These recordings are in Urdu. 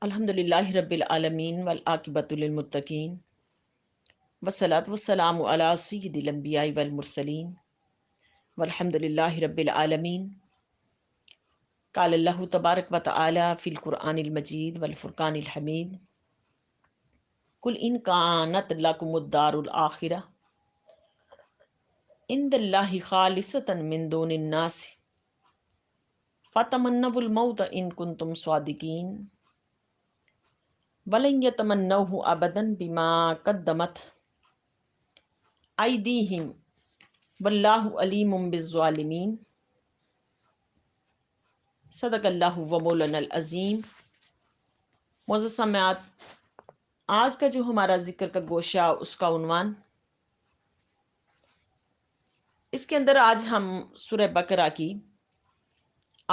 الحمدللہ رب العالمین والعاقبۃ للمتقین والصلاۃ والسلام علی سید الانبیاء والمرسلین والحمدللہ رب العالمین۔ قال اللہ تبارک و تعالی فی القرآن المجید والفرقان الحمید، قل ان کانت لکم الدار الآخرہ عند اللہ خالصۃ من دون الناس فتمنوا الموت ان کنتم صادقین وَلَن يَتَمَنَّوْهُ أَبَدًا بِمَا قَدَّمَتْ أَيْدِيهِمْ وَاللَّهُ عَلِيمٌ بِالظَّالِمِينَ۔ صدق اللہ و مولانا العظیم۔ معزز سامعات، آج کا جو ہمارا ذکر کا گوشہ، اس کا عنوان، اس کے اندر آج ہم سورہ بقرہ کی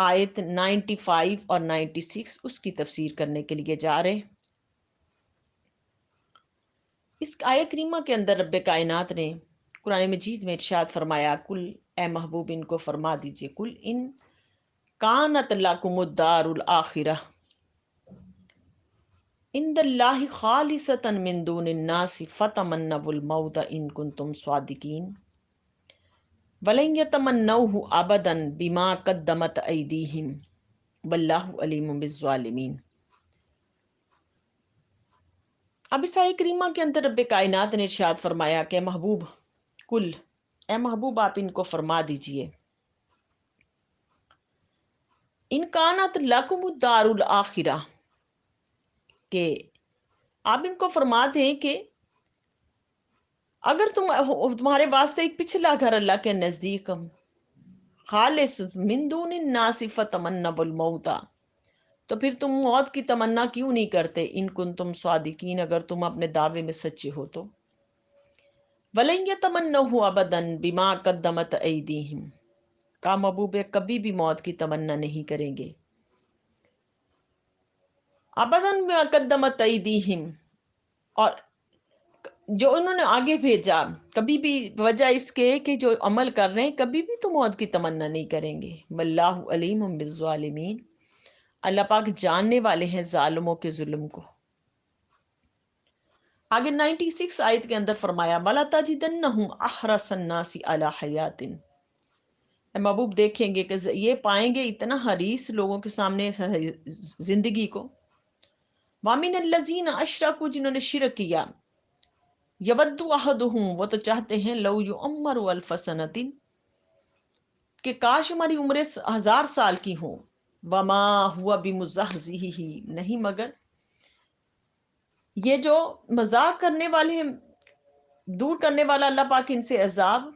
آیت 95 اور 96 اس کی تفسیر کرنے کے لیے جا رہے ہیں۔ اس آیت کریمہ کے اندر رب کائنات نے قرآن مجید میں ارشاد فرمایا، کل اے محبوب ان کو فرما دیجئے، کل ان کانت لکم الدار الآخرہ عند اللہ خالصۃ من دون الناس فتمنوا الموت ان کنتم صادقین ولن یتمنوہ ابدا بما قدمت ایدیہم واللہ علیم بالظالمین۔ اب اس آیت کریمہ کے اندر رب کائنات نے ارشاد فرمایا کہ محبوب، کل اے محبوب آپ ان کو فرما دیجئے، ان کانت لکم الدار الآخرہ، کہ آپ ان کو فرما دیں کہ اگر تمہارے واسطے ایک پچھلا گھر اللہ کے نزدیک خالص من دون الناس فتمنوا الموت، تو پھر تم موت کی تمنا کیوں نہیں کرتے، ان کنتم صادقین، اگر تم اپنے دعوے میں سچے ہو تو۔ وَلَن يَتَمَنَّوْهُ أَبَدًا بِمَا قَدَّمَتْ أَيْدِيهِمْ، کہا محبوب کبھی بھی موت کی تمنا نہیں کریں گے، ابداً بِمَا قَدَّمَتْ أَيْدِيهِمْ، اور جو انہوں نے آگے بھیجا، کبھی بھی وجہ اس کے کہ جو عمل کر رہے ہیں کبھی بھی تو موت کی تمنا نہیں کریں گے۔ واللہ علیم بالظالمین، اللہ پاک جاننے والے ہیں ظالموں کے ظلم کو۔ آگے 96 آیت کے اندر فرمایا، وَلَا تَجِدَنَّهُمْ أَحْرَصَ النَّاسِ عَلَىٰ حَيَاتٍ، اے محبوب دیکھیں گے کہ یہ پائیں گے اتنا حریص لوگوں کے سامنے زندگی کو، وَمِنَ الَّذِينَ أَشْرَكُوا، جنہوں نے شرک کیا، یود احدہم، وہ تو چاہتے ہیں، لو یعمر الف سنۃ، کہ کاش ہماری عمریں 1000 سال کی ہوں، وما ہوا بمزحزحہ، نہیں مگر یہ جو مذاق کرنے والے ہیں، دور کرنے والا اللہ پاک ان سے عذاب،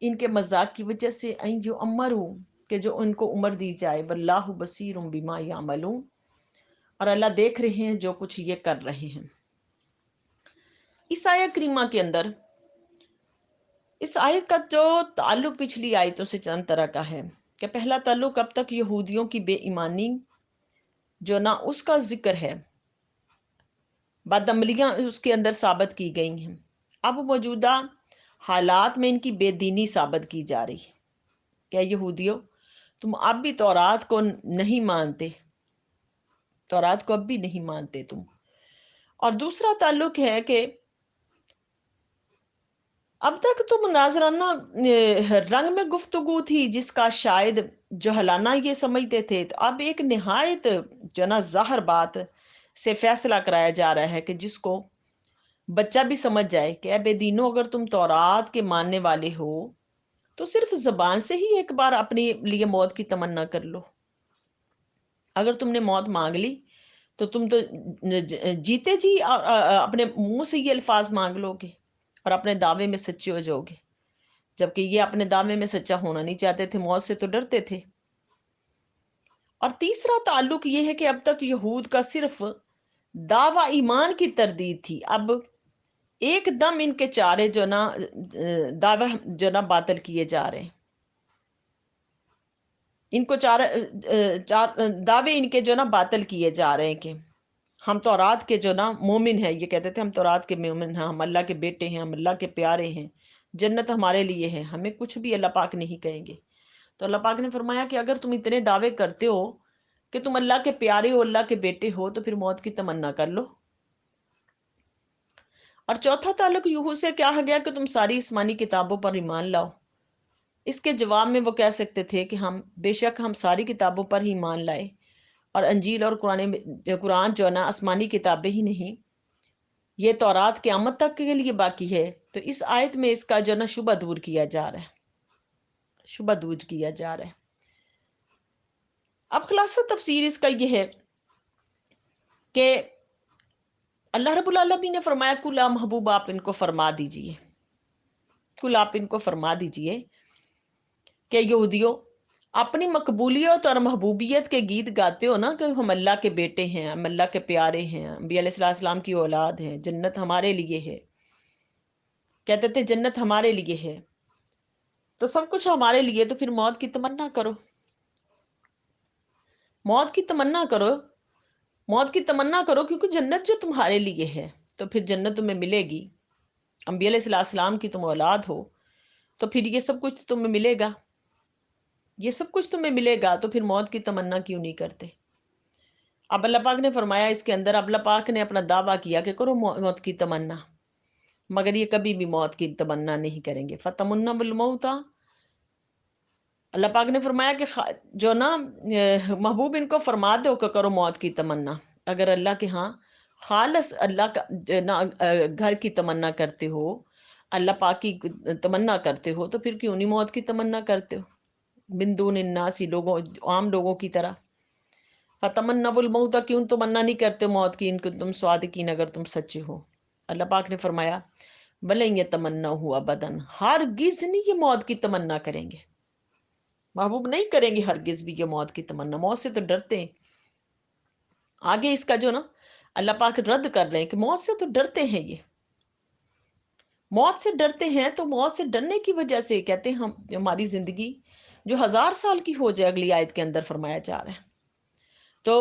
ان کے مذاق کی وجہ سے، ان یعمروا، کہ جو ان کو عمر دی جائے، واللہ بصیر بما یعملون، اور اللہ دیکھ رہے ہیں جو کچھ یہ کر رہے ہیں۔ اس آیت کریمہ کے اندر اس آیت کا جو تعلق پچھلی آیتوں سے چند طرح کا ہے، کہ پہلا تعلق اب تک یہودیوں کی بے ایمانی جو نہ اس کا ذکر ہے، بدعملیاں اس کے اندر ثابت کی گئی ہیں، اب موجودہ حالات میں ان کی بے دینی ثابت کی جا رہی ہے۔ کہ یہودیوں، تم اب بھی تورات کو نہیں مانتے، تورات کو اب بھی نہیں مانتے تم۔ اور دوسرا تعلق ہے کہ اب تک تو مناظرانہ رنگ میں گفتگو تھی، جس کا شاید جہلانہ یہ سمجھتے تھے، تو اب ایک نہایت جو نا ظاہر بات سے فیصلہ کرایا جا رہا ہے، کہ جس کو بچہ بھی سمجھ جائے کہ اے بے دینوں، اگر تم تورات کے ماننے والے ہو تو صرف زبان سے ہی ایک بار اپنے لیے موت کی تمنا کر لو۔ اگر تم نے موت مانگ لی تو تم تو جیتے جی اپنے منہ سے یہ الفاظ مانگ لو گے اور اپنے دعوے میں سچے ہو جاؤ گے، جبکہ یہ اپنے دعوے میں سچا ہونا نہیں چاہتے تھے، موت سے تو ڈرتے تھے۔ اور تیسرا تعلق یہ ہے کہ اب تک یہود کا صرف دعوی ایمان کی تردید تھی، اب ایک دم ان کے چارے جو نا دعوی جو نا باطل کیے جا رہے ہیں، ان کو چار دعوے ان کے جو نا باطل کیے جا رہے ہیں، کہ ہم تورات کے جو نا مومن ہیں، یہ کہتے تھے ہم تورات کے مومن ہیں، ہم اللہ کے بیٹے ہیں، ہم اللہ کے پیارے ہیں، جنت ہمارے لیے ہے، ہمیں کچھ بھی اللہ پاک نہیں کہیں گے۔ تو اللہ پاک نے فرمایا کہ اگر تم اتنے دعوے کرتے ہو کہ تم اللہ کے پیارے ہو، اللہ کے بیٹے ہو، تو پھر موت کی تمنا کر لو۔ اور چوتھا تعلق یوحو سے کیا گیا کہ تم ساری آسمانی کتابوں پر ایمان لاؤ۔ اس کے جواب میں وہ کہہ سکتے تھے کہ بے شک ہم ساری کتابوں پر ہی ایمان لائے، اور انجیل اور قرآن جو ہے نا آسمانی کتابیں ہی نہیں، یہ تورات قیامت تک کے لیے باقی ہے۔ تو اس آیت میں اس کا جو ہے نا شبہ دور کیا جا رہا ہے، شبہ دور کیا جا رہا ہے۔ اب خلاصہ تفسیر اس کا یہ ہے کہ اللہ رب العالمین نے فرمایا کل محبوب آپ ان کو فرما دیجئے، کل آپ ان کو فرما دیجئے کہ یہودیوں اپنی مقبولیت اور محبوبیت کے گیت گاتے ہو نا کہ ہم اللہ کے بیٹے ہیں، ہم اللہ کے پیارے ہیں، انبیاء علیہ السلام کی اولاد ہیں، جنت ہمارے لیے ہے، کہتے تھے جنت ہمارے لیے ہے، تو سب کچھ ہمارے لیے، تو پھر موت کی تمنا کرو، موت کی تمنا کرو، موت کی تمنا کرو، کیونکہ جنت جو تمہارے لیے ہے تو پھر جنت تمہیں ملے گی، انبیاء علیہ السلام کی تم اولاد ہو تو پھر یہ سب کچھ تمہیں ملے گا، یہ سب کچھ تمہیں ملے گا، تو پھر موت کی تمنا کیوں نہیں کرتے؟ اب اللہ پاک نے فرمایا اس کے اندر، اب اللہ پاک نے اپنا دعویٰ کیا کہ کرو موت کی تمنا، مگر یہ کبھی بھی موت کی تمنا نہیں کریں گے۔ فتمنوا الموت، اللہ پاک نے فرمایا کہ جو نا محبوب ان کو فرما دو کہ کرو موت کی تمنا، اگر اللہ کے ہاں خالص اللہ کا گھر کی تمنا کرتے ہو، اللہ پاک کی تمنا کرتے ہو، تو پھر کیوں نہیں موت کی تمنا کرتے ہو من دون الناس، لوگوں عام لوگوں کی طرح۔ فتمنوا الموت، کیوں تمنا نہیں کرتے موت کی ان کو تم صادقین، اگر تم سچے ہو۔ اللہ پاک نے فرمایا ولن یتمنوا ابدا، ہرگز نہیں یہ موت کی تمنا کریں گے، محبوب نہیں کریں گے ہرگز بھی یہ موت کی تمنا، موت سے تو ڈرتے ہیں۔ آگے اس کا جو نا اللہ پاک رد کر رہے ہیں کہ موت سے تو ڈرتے ہیں، یہ موت سے ڈرتے ہیں، تو موت سے ڈرنے کی وجہ سے کہتے ہیں ہم ہماری زندگی جو 1000 سال کی ہو جائے، اگلی آیت کے اندر فرمایا جا رہا ہے۔ تو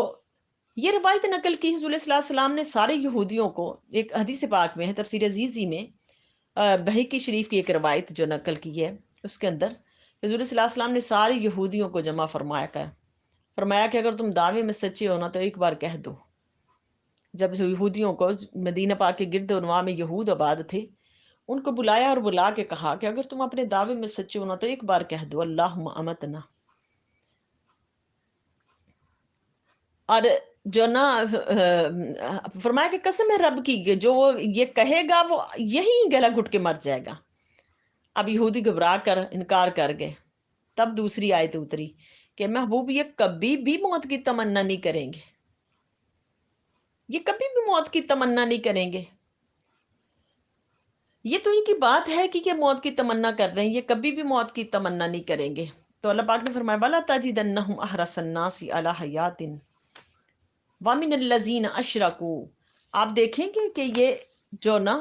یہ روایت نقل کی حضور صلی اللہ علیہ وسلم نے سارے یہودیوں کو، ایک حدیث پاک میں ہے تفسیر عزیزی میں، بہقی شریف کی ایک روایت جو نقل کی ہے، اس کے اندر حضور صلی اللہ علیہ وسلم نے سارے یہودیوں کو جمع فرمایا کہ اگر تم دعوے میں سچے ہو نا تو ایک بار کہہ دو۔ جب یہودیوں کو مدینہ پاک کے گرد و نواح میں یہود آباد تھے، ان کو بلایا اور بلا کے کہا کہ اگر تم اپنے دعوے میں سچے ہو نا تو ایک بار کہہ دو اللہم امتنا، اور جو نا فرمایا کہ قسم ہے رب کی، جو وہ یہ کہے گا وہ یہی گلا گھٹ کے مر جائے گا۔ اب یہودی گھبرا کر انکار کر گئے، تب دوسری آیت اتری کہ محبوب یہ کبھی بھی موت کی تمنا نہیں کریں گے، یہ کبھی بھی موت کی تمنا نہیں کریں گے، یہ تو ان کی بات ہے کہ یہ موت کی تمنا کر رہے ہیں، یہ کبھی بھی موت کی تمنا نہیں کریں گے۔ تو اللہ پاک نے فرمایا وَلَا تَجِدَنَّهُمْ أَحْرَصَ النَّاسِ عَلَىٰ حَيَاتٍ وَمِنَ الَّذِينَ أَشْرَكُوا، آپ دیکھیں گے کہ یہ جو نا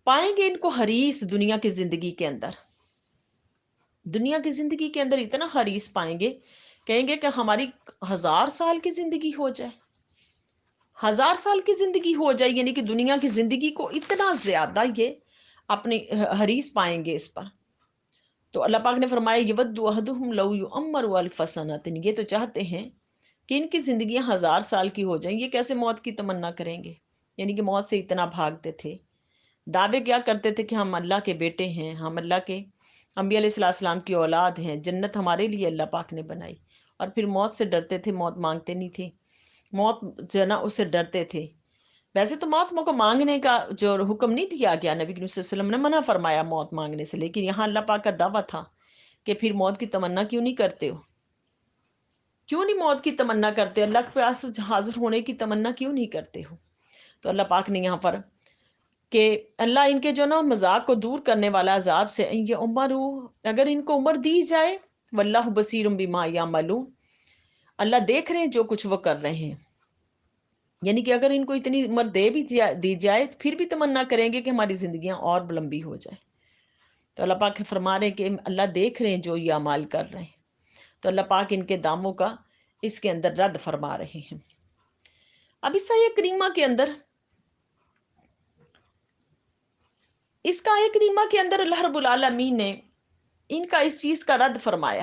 پائیں گے ان کو حریص دنیا کی زندگی کے اندر، دنیا کی زندگی کے اندر اتنا حریص پائیں گے، کہیں گے کہ ہماری 1000 سال کی زندگی ہو جائے، 1000 سال کی زندگی ہو جائے، یعنی کہ دنیا کی زندگی کو اتنا زیادہ یہ اپنی حریص پائیں گے اس پر۔ تو اللہ پاک نے فرمایا یود احدہم لو یعمر الف سنۃ، یہ تو چاہتے ہیں کہ ان کی زندگیاں 1000 سال کی ہو جائیں، یہ کیسے موت کی تمنا کریں گے؟ یعنی کہ موت سے اتنا بھاگتے تھے، دعوے کیا کرتے تھے کہ ہم اللہ کے بیٹے ہیں، ہم اللہ کے انبیاء علیہ السلام کی اولاد ہیں، جنت ہمارے لیے اللہ پاک نے بنائی، اور پھر موت سے ڈرتے تھے، موت مانگتے نہیں تھے، موت جو ہے نا اس سے ڈرتے تھے۔ ویسے تو موت کو مانگنے کا جو حکم نہیں دیا گیا، نبی کریم صلی اللہ علیہ وسلم نے منع فرمایا موت مانگنے سے، لیکن یہاں اللہ پاک کا دعویٰ تھا کہ پھر موت کی تمنا کیوں نہیں کرتے ہو، کیوں نہیں موت کی تمنا کرتے، اللہ کے پاس حاضر ہونے کی تمنا کیوں نہیں کرتے ہو؟ تو اللہ پاک نے یہاں پر کہ اللہ ان کے جو نا مذاق کو دور کرنے والا عذاب سے، یہ عمر اگر ان کو عمر دی جائے، واللہ بصیر بما یعملون، اللہ دیکھ رہے ہیں جو کچھ وہ کر رہے ہیں، یعنی کہ اگر ان کو اتنی عمر دے بھی دی جائے پھر بھی تمنا کریں گے کہ ہماری زندگیاں اور لمبی ہو جائے۔ تو اللہ پاک فرما رہے ہیں کہ اللہ دیکھ رہے ہیں جو یہ اعمال کر رہے ہیں، تو اللہ پاک ان کے داموں کا اس کے اندر رد فرما رہے ہیں۔ اب اس آیہ کریمہ کے اندر، اس کا آیہ کریمہ کے اندر اللہ رب العالمین نے ان کا اس چیز کا رد فرمایا